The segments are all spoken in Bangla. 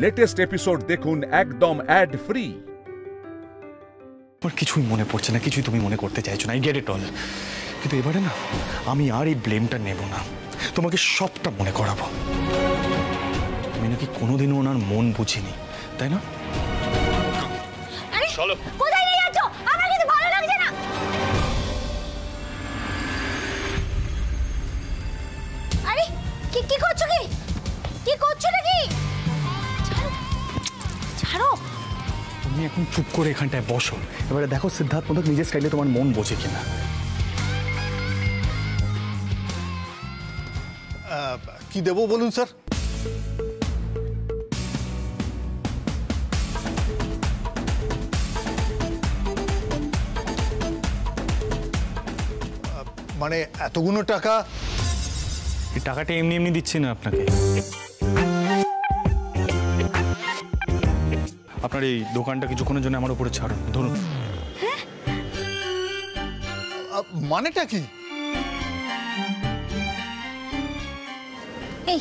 লেটেস্ট এপিসোড দেখুন একদম অ্যাড ফ্রি। আমার কিছুই মনে পড়ছে না, কিছুই তুমি মনে করতে চাইছো না, আই গেট ইট অল। কিন্তু এবারে না, আমি আর এই ব্লেমটা নেব না, তোমাকে সবটা মনে করাবো। আমি নাকি কোনোদিনও ওনার মন বুঝিনি, তাই না? চলো। কোথায় নিয়ে যাচ্ছ? আমার কিছু ভালো লাগছে না। আরে কি করছো? কি করছো নাকি? ছাড়ো। তুমি এখন চুপ করে এখানটায় বসো। এবারে দেখো সিদ্ধার্থ মোদক নিজের স্টাইলে তোমার মন বোঝে কিনা। কি দেবো বলুন স্যার? মানে এতগুলো টাকা? এই টাকাটা এমনি এমনি দিচ্ছি না আপনাকে। আপনার এই দোকানটা কিছুক্ষণের জন্য আমার উপরে ছাড়ুন, ধরুন। মানেটা কি? এই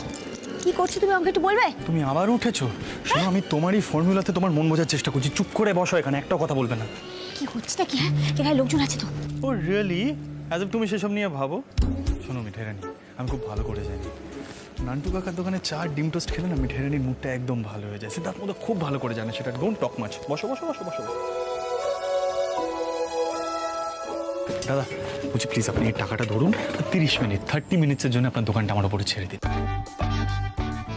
কি করছো তুমি, আমাকে একটু বলবে? তুমি আবার উঠেছো? শোনো, আমি তোমারই ফর্মুলাতে তোমার মন বোঝার চেষ্টা করছি। চুপ করে বসো এখানে, একটা কথা বলবে না। কি হচ্ছে কি? হ্যাঁ, এখানে লোকজন আছে তো। ও রিয়েলি? অ্যাজ ইফ তুমি সেসব নিয়ে ভাবো। শোনো মিঠাই রানী, আমি খুব ভালো করে জানি নান্টু কাকার দোকানে চার ডিম টোস্ট খেলে না মিঠাই রানীর মুডটা একদম ভালো হয়ে যায়। সিদ্ধার্থ মোদক খুব ভালো করে জানে সেটা। Don't talk much. বসো বসো বসো বসো। দাদা বলছি প্লিজ আপনি এই টাকাটা ধরুন, 30 মিনিটের জন্য আপনার দোকানটা আমার উপরে ছেড়ে দিন।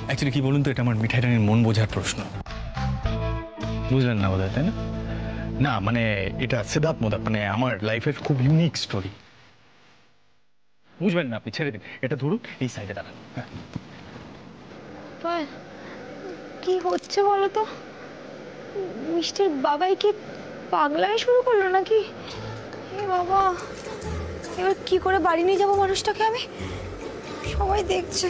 অ্যাকচুয়ালি কি বলুন তো, এটা আমার মিঠাই রানীর মন বোঝার প্রশ্ন। বুঝলেন না বোধহয়, তাই না? না মানে এটা সিদ্ধার্থ মোদক, মানে আমার লাইফের খুব ইউনিক স্টোরি। বুঝবেন না আপনি, ছেড়ে দিন। এটা ধরুন, এই সাইডে দাঁড়ান। হ্যাঁ কি হচ্ছে বলো তো? মিষ্টির বাবাই কি পাগলামি শুরু করলো নাকি? এ বাবা, এবার কি করে বাড়ি নিয়ে যাবো মানুষটাকে আমি? সবাই দেখছে।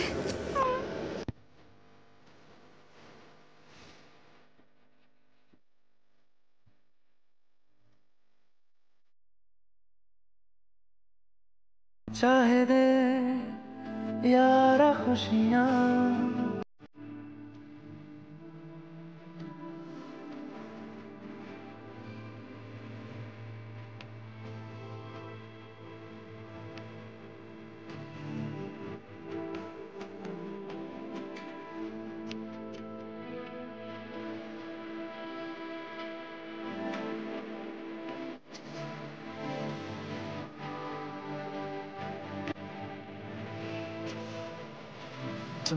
चाहे दे यारा खुशियाँ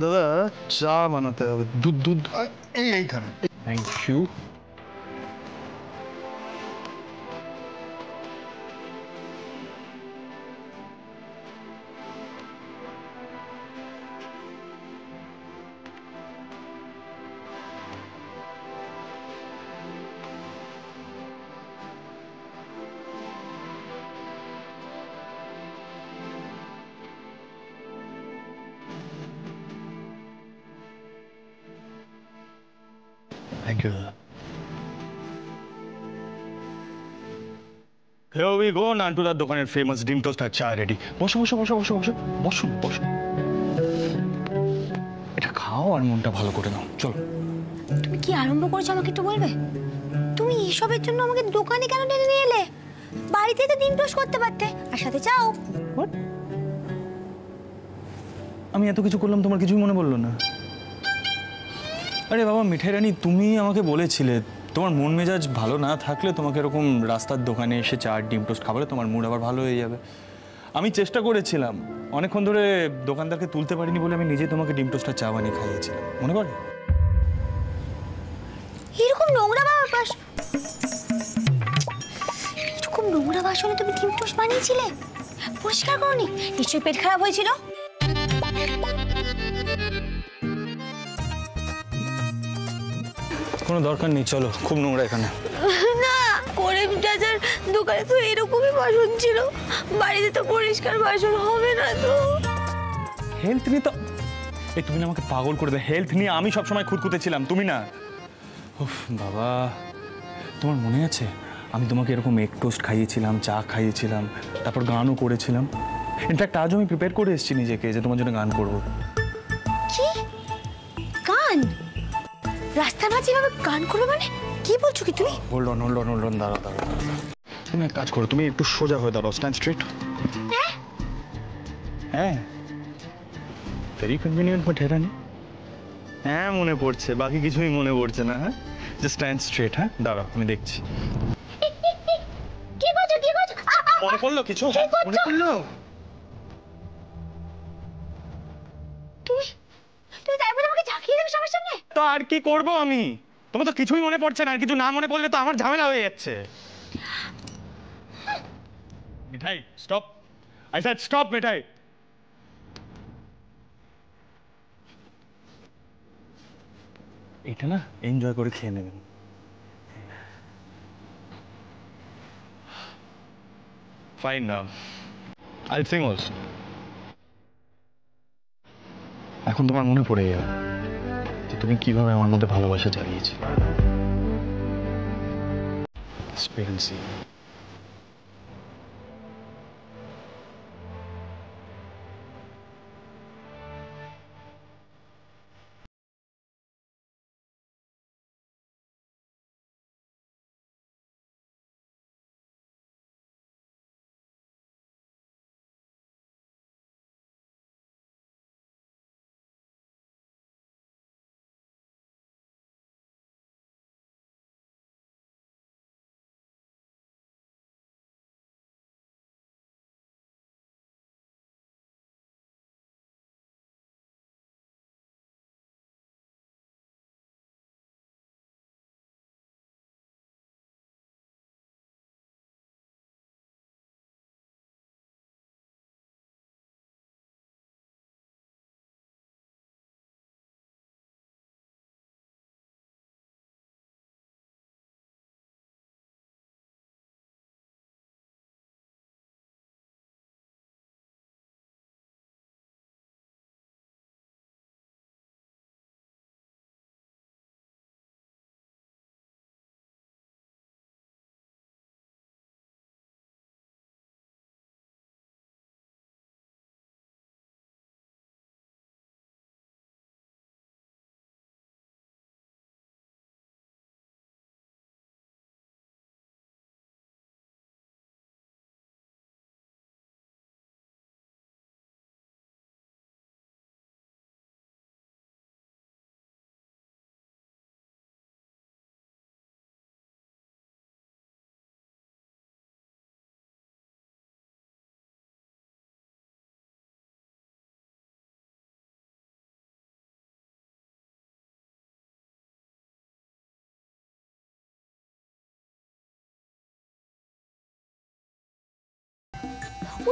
দাদা চা বানাতে হবে, দুধ এইখানে। Thank you. Thank you. Here we go, নান্টুদার দোকানের ফেমাস ডিম টোস্ট আর চা রেডি। বসো বসো বসো বসো বসো বসুন বসুন। এটা খাও আর মনটা ভালো করে নাও, চলো। তুমি কি আরম্ভ করেছো আমাকে একটু বলবে? তুমি এসবের জন্য আমাকে দোকানে কেন টেনে নিয়ে এলে? বাড়িতে তো ডিম টোস্ট করতে পারতে, আর সাথে চাও। আমি এত কিছু করলাম, তোমার কিছুই মনে পড়লো না? আরে বাবা মিঠাই রানী, তুমি আমাকে বলেছিলে তোমার মন মেজাজ ভালো না থাকলে তোমাকে এরকম রাস্তার দোকানে এসে চা ডিম টোস্ট খাবারে তোমার মুড আবার ভালো হয়ে যাবে। আমি চেষ্টা করেছিলাম, অনেকক্ষণ ধরে দোকানদারকে তুলতে পারিনি বলে আমি নিজে তোমাকে ডিম টোস্ট আর চা বানিয়ে খাইয়েছিলাম, মনে পড়ে? এরকম নোংরা বাসনে তুমি ডিম টোস্ট বানিয়েছিলে? পরিষ্কার করনি? নিশ্চয়ই পেট খারাপ হয়েছিল। কোনো দরকার নেই, চলো, খুব নোংরা এখানে। না, করিম চাচার দোকানে তো এরকমই বাসন ছিল, বাড়িতে তো পরিষ্কার বাসন হবে না তো। হেলথ নিয়ে তো এই তুমি না আমাকে পাগল করে দেয়। হেলথ নিয়ে আমি সবসময় খুঁতখুঁতে ছিলাম, তুমি না। উফ বাবা, তোমার মনে আছে আমি তোমাকে এরকম এগ টোস্ট খাইয়েছিলাম, চা খাইয়েছিলাম, তারপর গানও করেছিলাম। ইনফ্যাক্ট আজও আমি প্রিপেয়ার করে এসেছি নিজেকে যে তোমার জন্য গান করবো। কি গান? রাস্তার মাঝে এভাবে গান করবে মানে কি বলছো কি তুমি? হোল্ড অন দাঁড়া। তুমি এক কাজ করো, তুমি একটু সোজা হয়ে দাঁড়াও, স্ট্যান্ড স্ট্রেট। হ্যাঁ, ভেরি কনভিনিয়েন্ট মিঠাই রানী। হ্যাঁ মনে পড়ছে, বাকি কিছুই মনে পড়ছে না। হ্যাঁ জাস্ট স্ট্যান্ড স্ট্রেট। হ্যাঁ দাঁড়াও, আমি দেখছি। কি করছো? মনে পড়লো কিছু? মনে পড়লো? তুমি তারপরে আমাকে ঝাঁকিয়ে দেবে সবার সামনে? তো আর কি করব আমি? তোমার তো কিছুই মনে পড়ছে না, আর কিছু না মনে পড়লে তো আমার ঝামেলা হয়ে যাচ্ছে। মিঠাই স্টপ, আই সেড স্টপ মিঠাই। এটা না এনজয় করে খেয়ে নেবেন। ফাইন নাও, আইল সিং অলসো। এখন তোমার মনে পড়ে গেল যে তুমি কিভাবে আমার মধ্যে ভালোবাসা জ্বালিয়েছো। এক্সপেরিয়েন্সি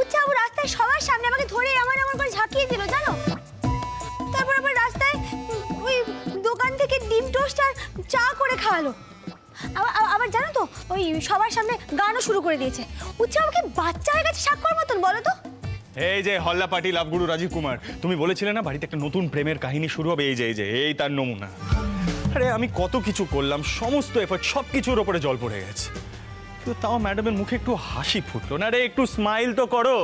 উচ্চাবু রাস্তায় সবার সামনে আমাকে ধরে এমন করে ঝাঁকিয়ে দিল জানো। তারপর আবার রাস্তায় ওই দোকান থেকে ডিম টোস্ট আর চা করে খাওয়ালো। আবার জানো তো ওই সবার সামনে গানও শুরু করে দিয়েছে। উচ্চাবু কি বাচ্চা হয়ে গেছে সাক্ষর মতন, বলো তো? এই যে হল্লা পার্টি লাভগুরু রাজীব কুমার, তুমি বলেছিলে না বাড়িতে একটা নতুন প্রেমের কাহিনী শুরু হবে, এই তার নমুনা। আরে আমি কত কিছু করলাম, সমস্ত এফর্ট সব কিছুর ওপরে জল পড়ে গেছে, কিন্তু তাও ম্যাডামের মুখে একটু হাসি ফুটলো না। রে একটু স্মাইল তো করো।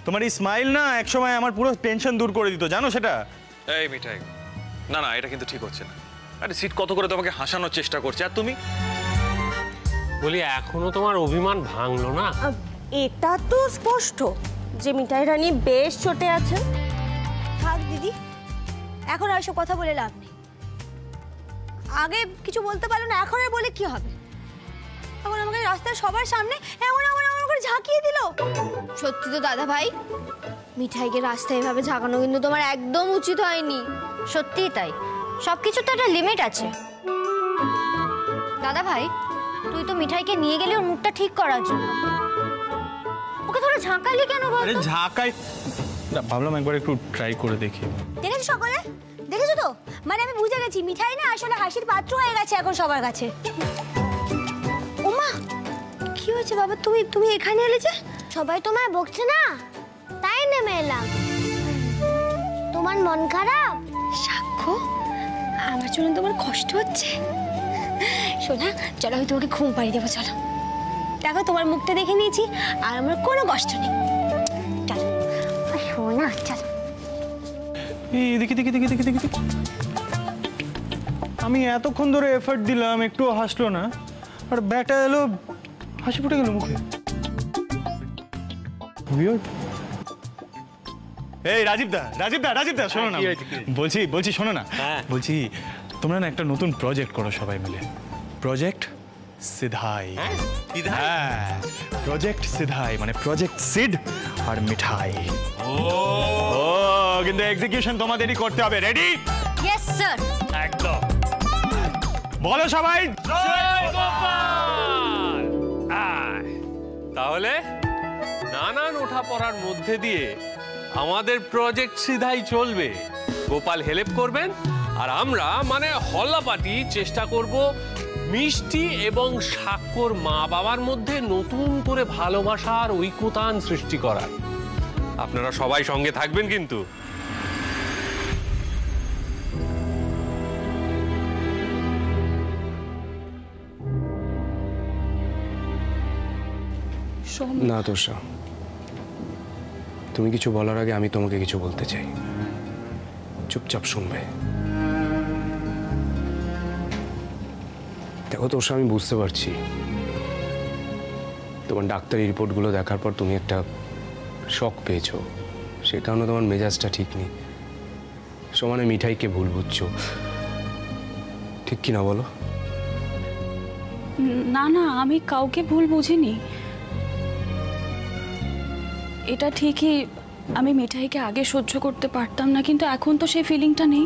তোমার এই স্মাইল না একসময় আমার পুরো টেনশন দূর করে দিত, জানো সেটা? এই মিঠাই, না না এটা কিন্তু ঠিক হচ্ছে না। আরে সিট কত করে তোমাকে হাসানোর চেষ্টা করছে, আর তুমি বলি এখনো তোমার অভিমান ভাঙলো না? এটা তো স্পষ্ট যে মিঠাই রানী বেশ চটে আছেন। থাক দিদি, এখন আর সব কথা বলে লাভ নেই। আগে কিছু বলতে পারলো না, এখন আর বলে কি হবে? এখন আমাকে রাস্তায় সবার সামনে এমন করে ঝাঁকিয়ে দিল। সত্যি তো দাদা ভাই, মিঠাইকে রাস্তায় এভাবে ঝাঁকানো কিন্তু তোমার একদম উচিত হয়নি। সত্যিই তাই, সবকিছু তো একটা লিমিট আছে। দাদা ভাই, তুই তো মিঠাইকে নিয়ে গেলি ওর মুখটা ঠিক করার জন্য, ওকে ধরে ঝাঁকালি কেন বল? আরে ঝাঁকাই না, ভাবলাম একবার একটু ট্রাই করে দেখি। দেখেছো সকলে, দেখেছো তো? মানে আমি বুঝে গেছি মিঠাই না আসলে হাসির পাত্র হয়ে গেছে এখন সবার কাছে। ওমা, কি হয়েছে বাবা, তুমি এখানে এলে যে? সবাই তোমায় বকছে না, তাই নেমে এলাম। তোমার মন খারাপ? সাক্ষ্য, আমার জন্য তোমার কষ্ট হচ্ছে? শোনা, চলো আমি তোমাকে ঘুম পাড়িয়ে দেবো। চলো, দেখো তোমার মুখটা দেখে নিয়েছি আর আমার কোনো কষ্ট নেই। চলো শোনা, চল। দেখি আমি এতক্ষণ ধরে এফর্ট দিলাম, একটুও হাসলো না, আর ব্যাটা এলো হাসি ফুটে গেল মুখে। Weird. এই রাজীব দা শোনো না, বলছি শোনো না, বলছি তোমরা না একটা নতুন প্রজেক্ট করো সবাই মিলে, প্রজেক্ট সিধাই। হ্যাঁ, প্রজেক্ট সিধাই মানে প্রজেক্ট সিড আর মিঠাই। ও কিন্তু এক্সিকিউশন তোমাদেরই করতে হবে। রেডি? Yes sir. একদম। বলো সবাই জয় গোপাল। তাহলে নানান ওঠা পড়ার মধ্যে দিয়ে আমাদের প্রজেক্ট সিধাই চলবে। গোপাল হেল্প করবেন আর আমরা মানে হল্লাপাটি চেষ্টা করব মিষ্টি এবং স্বাক্ষর মা বাবার মধ্যে নতুন করে ভালোবাসার ঐকতান সৃষ্টি করার। আপনারা সবাই সঙ্গে থাকবেন কিন্তু। না তোষা, তুমি কিছু বলার আগে আমি তোমাকে কিছু বলতে চাই, চুপচাপ শুনবে। দেখো তোষা, আমি বুঝতে পারছি তোমার ডাক্তারি রিপোর্টগুলো দেখার পর তুমি একটা শক পেয়েছো, সে কারণে তোমার মেজাজটা ঠিক নেই, সমানে মিঠাইকে ভুল বুঝছো, ঠিক কি না বলো? না না, আমি কাউকে ভুল বুঝিনি। এটা ঠিকই আমি মিঠাইকে আগে সহ্য করতে পারতাম না, কিন্তু এখন তো সেই ফিলিংটা নেই।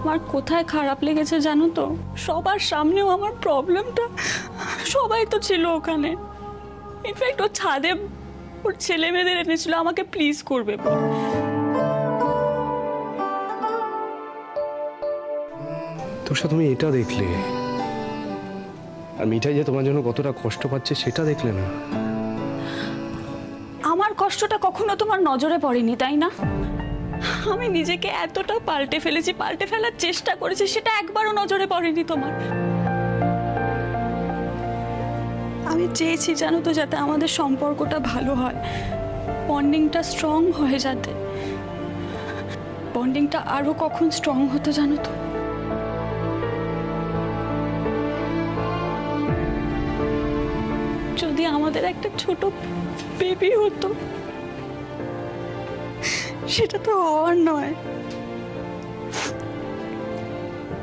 আমার কোথায় খারাপ লেগেছে জানো তো? সবার সামনেও আমার প্রবলেমটা, সবাই তো ছিল ওখানে, ইনফ্যাক্ট ও ছাদে ওর ছেলে মেয়েদের এনেছিল আমাকে প্লিজ করবে। তোষা, তুমি এটা দেখলে, আর মিঠাই যে তোমার জন্য কতটা কষ্ট পাচ্ছে সেটা দেখলে না? আমার কষ্টটা কখনো তোমার নজরে পড়েনি, তাই না? আমি নিজেকে এতটা পাল্টে ফেলেছি, পাল্টে ফেলার চেষ্টা করেছি, সেটা একবারও নজরে পড়েনি তোমার। আমি চেয়েছি জানো তো, যাতে আমাদের সম্পর্কটা ভালো হয়, বন্ডিংটা স্ট্রং হয়ে, যাতে বন্ডিংটা আরো কখন স্ট্রং হতো জানো তো? যদি আমাদের একটা ছোট বেবি হতো, সেটা তো হওয়ার নয়।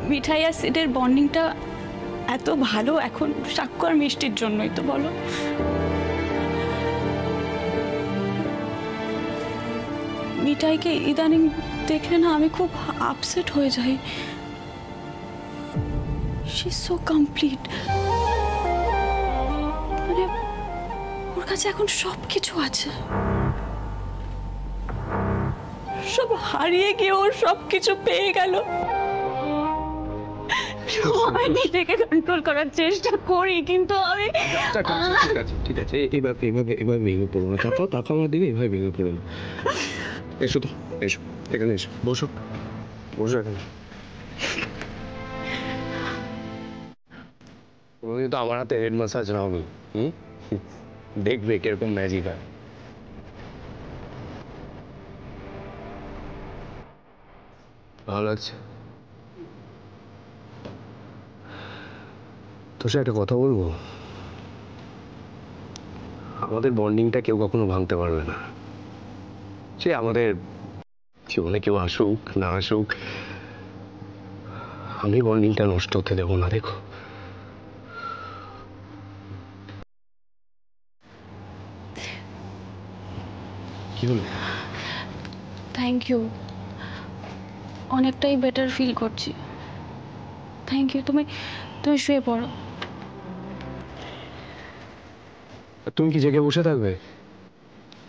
মিঠাই আর সিডের বন্ডিংটা এত ভালো এখন স্বাক্ষর মিষ্টির জন্যই তো, বলো? মিঠাইকে ইদানিং দেখলে না আমি খুব আপসেট হয়ে যাই। She is so complete. মানে ওর কাছে এখন সব কিছু আছে, সব হারিয়ে গিয়ে ওর সব কিছু পেয়ে গেল। আমি নিজেকে কন্ট্রোল করার চেষ্টা করি, কিন্তু আমি ঠিক আছে, এবার ভেঙে পড়ো না, তারপর আমার দিকে এভাবে ভেঙে পড়ো না। এসো তো, এসো এখানে, এসো, বসো এখানে। তো আমার হাতে হেড ম্যাসাজ না হবে, দেখবে কিরকম ম্যাজিক হয়। ভালো লাগছে তো? সে একটা কথা বলবো, আমাদের বন্ডিংটা কেউ কখনো ভাঙতে পারবে না। সে আমাদের জীবনে কেউ আসুক না আসুক, আমি বন্ডিংটা নষ্ট হতে দেবো না। দেখো, কি হলো? থ্যাংক ইউ, অনেকটাই বেটার ফিল করছি। Thank you. তুমি শুয়ে পড়ো। তুমি কি জেগে বসে থাকবে?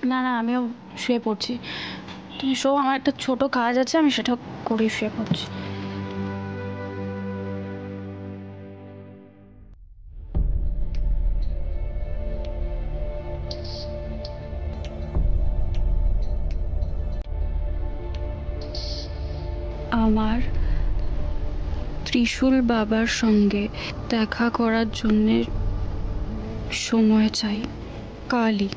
না না, আমিও শুয়ে পড়ছি। তুমি শো, আমার একটা ছোট কাজ আছে, আমি সেটা করে শুয়ে পড়ছি। আমার ত্রিশূল বাবার সঙ্গে দেখা করার জন্যে সময় চাই, কালই।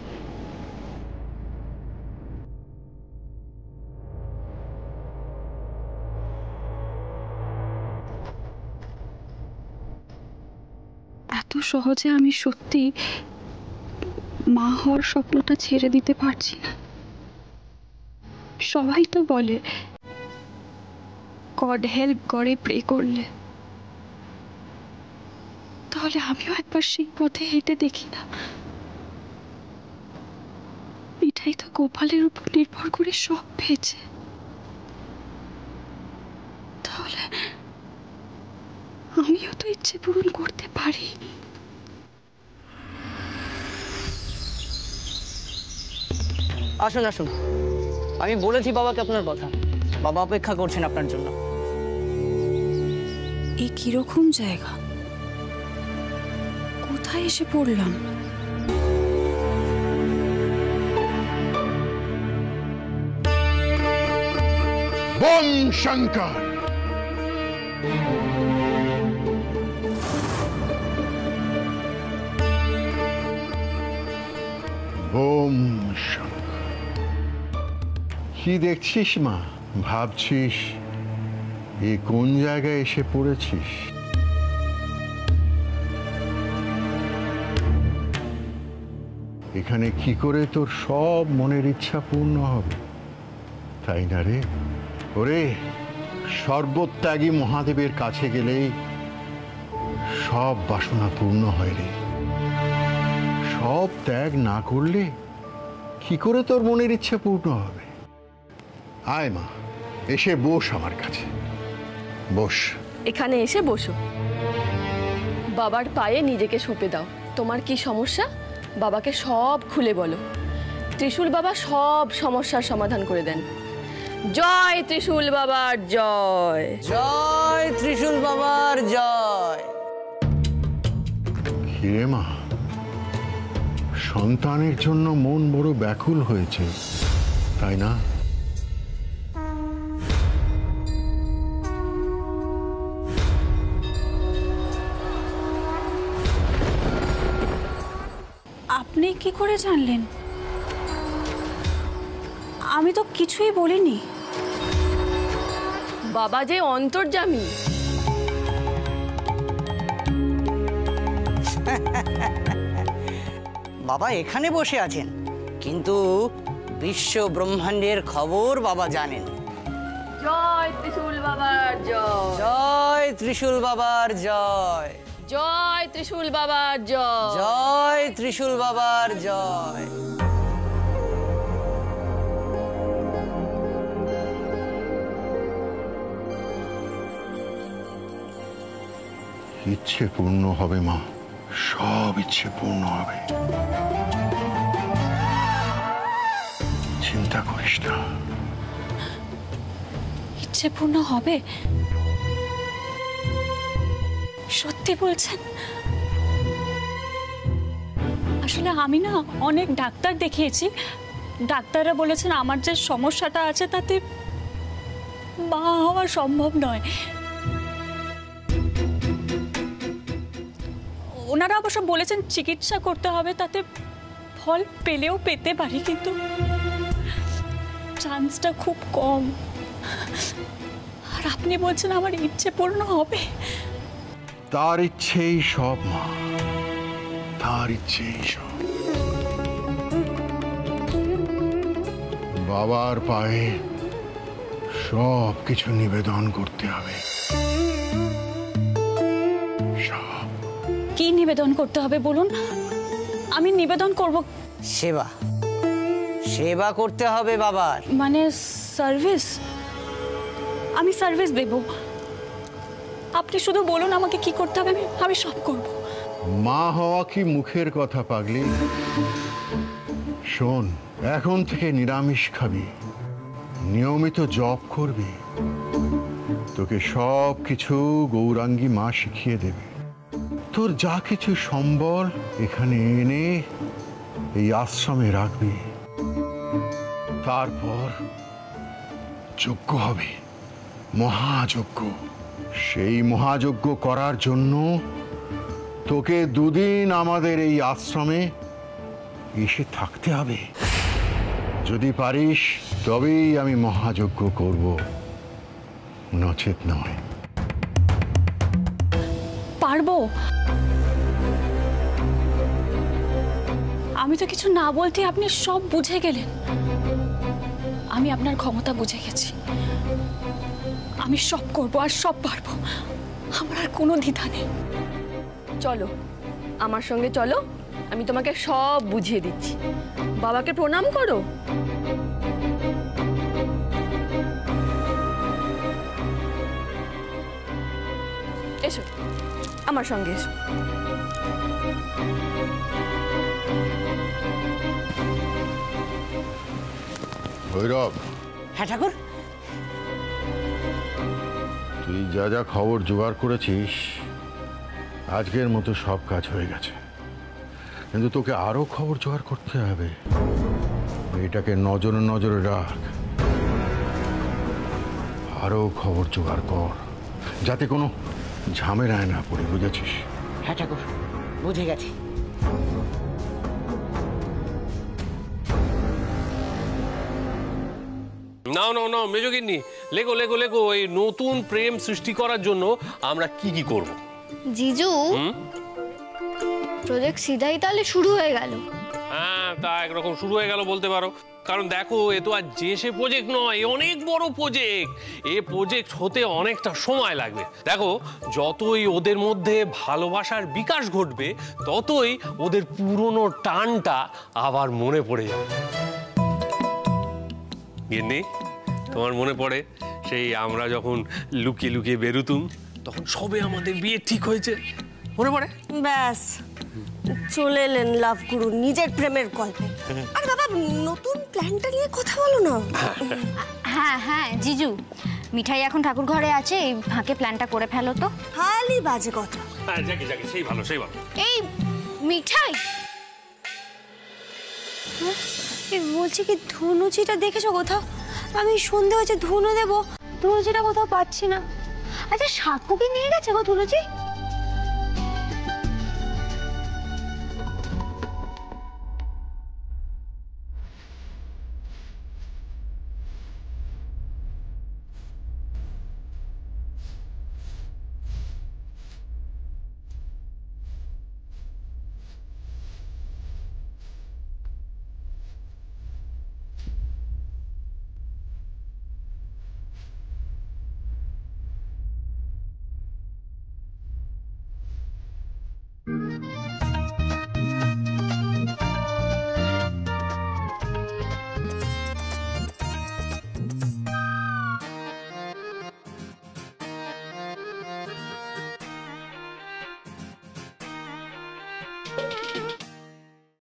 এত সহজে আমি সত্যি মা হওয়ার স্বপ্নটা ছেড়ে দিতে পারছি না। সবাই তো বলে গড হেল্প করে প্রে করলে, তাহলে আমিও একবার সেই পথে হেঁটে দেখি না। মিঠাই তো গোপালের উপর নির্ভর করে সব পেয়েছে, তাহলে আমিও তো ইচ্ছে পূরণ করতে পারি। আসুন আসুন, আমি বলেছি বাবাকে আপনার কথা, বাবা অপেক্ষা করছেন আপনার জন্য। এই কিরকম জায়গা, কোথায় এসে পড়লাম? বং শঙ্কর। ওম শঙ্কর। কি দেখছিস মা? ভাবছিস এ কোন জায়গায় এসে পড়েছিস? এখানে কি করে তোর সব মনের ইচ্ছা পূর্ণ হবে, তাই না রে? ওরে, সর্বত্যাগী মহাদেবের কাছে গেলেই সব বাসনা পূর্ণ হয় রে। সব ত্যাগ না করলে কি করে তোর মনের ইচ্ছা পূর্ণ হবে? আয় মা, এসে বস আমার কাছে, বস। এখানে এসে বসো, বাবার পায়ে নিজেকে সঁপে দাও। তোমার কি সমস্যা বাবাকে সব খুলে বলো, ত্রিশূল বাবা সব সমস্যার সমাধান করে দেন। জয় ত্রিশূল বাবার জয়, জয় ত্রিশূল বাবার জয়। কিরে মা, সন্তানের জন্য মন বড় ব্যাকুল হয়েছে, তাই না? আপনি কি করে জানলেন? আমি তো কিছুই বলিনি। বাবা যে অন্তর্যামী। বাবা এখানে বসে আছেন, কিন্তু বিশ্ব ব্রহ্মাণ্ডের খবর বাবা জানেন। জয় ত্রিশূল বাবার জয়, জয় ত্রিশূল বাবার জয়, জয় ত্রিশূল বাবার জয়, জয় ত্রিশূল বাবার জয়। ইচ্ছে পূর্ণ হবে মা, সব ইচ্ছে পূর্ণ হবে, চিন্তা করিস না। ইচ্ছে পূর্ণ হবে? সত্যি বলছেন? আসলে আমি না অনেক ডাক্তার দেখিয়েছি, ডাক্তাররা বলেছেন আমার যে সমস্যাটা আছে তাতে মা হওয়া সম্ভব নয়। ওনারা অবশ্য বলেছেন চিকিৎসা করতে হবে, তাতে ফল পেলেও পেতে পারি, কিন্তু চান্সটা খুব কম। আর আপনি বলছেন আমার ইচ্ছে পূর্ণ হবে? তার ইচ্ছেই সব মা, তার ইচ্ছেই সব। বাবার পায়ে সব কিছু নিবেদন করতে হবে। কি নিবেদন করতে হবে বলুন, আমি নিবেদন করব। সেবা, সেবা করতে হবে বাবার। মানে সার্ভিস? আমি সার্ভিস দেব, আপনি শুধু বলুন আমাকে কি করতে হবে, আমি সব করব। মা হওয়া কি মুখের কথা পাগলি? শোন, এখন থেকে নিরামিষ খাবি, নিয়মিত জপ করবি, তোকে সব কিছু গৌরাঙ্গী মা শিখিয়ে দেবে। তোর যা কিছু সম্বল এখানে এনে এই আশ্রমে রাখবি, তারপর যজ্ঞ হবে, মহাযজ্ঞ। সেই মহাযজ্ঞ করার জন্য তোকে দুদিন আমাদের এই আশ্রমে এসে থাকতে হবে। যদি পারিস তবেই আমি মহাযজ্ঞ করব, নচেত নয়। পারবো। আমি তো কিছু না বলতে আপনি সব বুঝে গেলেন। আমি আপনার ক্ষমতা বুঝে গেছি। আমি সব করব আর সব পারবো, আমার আর কোনো দ্বিধা নেই। চলো আমার সঙ্গে চলো, আমি তোমাকে সব বুঝিয়ে দিচ্ছি। বাবাকে প্রণাম করো। এসো আমার সঙ্গে এসো। ভৈরব, হ্যাঁ ঠাকুর। তুই যা যা খবর জোগাড় করেছিস আজকের মতো সব কাজ হয়ে গেছে, কিন্তু তোকে আরো খবর জোগাড় করতে হবে। এটাকে নজরে নজরে রাখ, আরো খবর জোগাড় কর, যাতে কোনো ঝামেলায় না পড়ে, বুঝেছিস? হ্যাঁ ঠাকুর, বুঝে গেছি। নাও নাও নাও মেজগিন্নি, লেখো লেখো লেখো এই নতুন প্রেম সৃষ্টি করার জন্য আমরা কি কি করব। জিজু, প্রজেক্ট সিধাই তাহলে শুরু হয়ে গেল? হ্যাঁ, তা একরকম শুরু হয়ে গেল বলতে পারো। কারণ দেখো, এ তো আর যে সে প্রজেক্ট নয়, এ অনেক বড় প্রজেক্ট। এ প্রজেক্ট হতে অনেকটা সময় লাগবে। দেখো, যতই ওদের মধ্যে ভালোবাসার বিকাশ ঘটবে, ততই ওদের পুরনো টানটা আবার মনে পড়ে যাবে। গিন্নি, তোমার মনে পড়ে সেই আমরা যখন লুকিয়ে লুকিয়ে বেরুতুম, তখন সবে আমাদের বিয়ে ঠিক হয়েছে, মনে পড়ে? ব্যাস চলে এলেন লাভ গুরু নিজের প্রেমের গল্পে। আর বাবা, নতুন প্ল্যানটা নিয়ে কথা বলো না। হ্যাঁ হ্যাঁ জিজু, মিঠাই এখন ঠাকুর ঘরে আছে, এই ফাঁকে প্ল্যানটা করে ফেলো তো। খালি বাজে কথা। হ্যাঁ, যাকে যাকে, সেই ভালো সেই ভালো। এই মিঠাই, বলছি কি ধনুচিটা দেখেছো কোথাও? আমি সন্ধে হচ্ছে ধনু দেবো, ধনুচিটা কোথাও পাচ্ছি না। আচ্ছা, সাকুকে নিয়ে গেছে গো ধনুচি?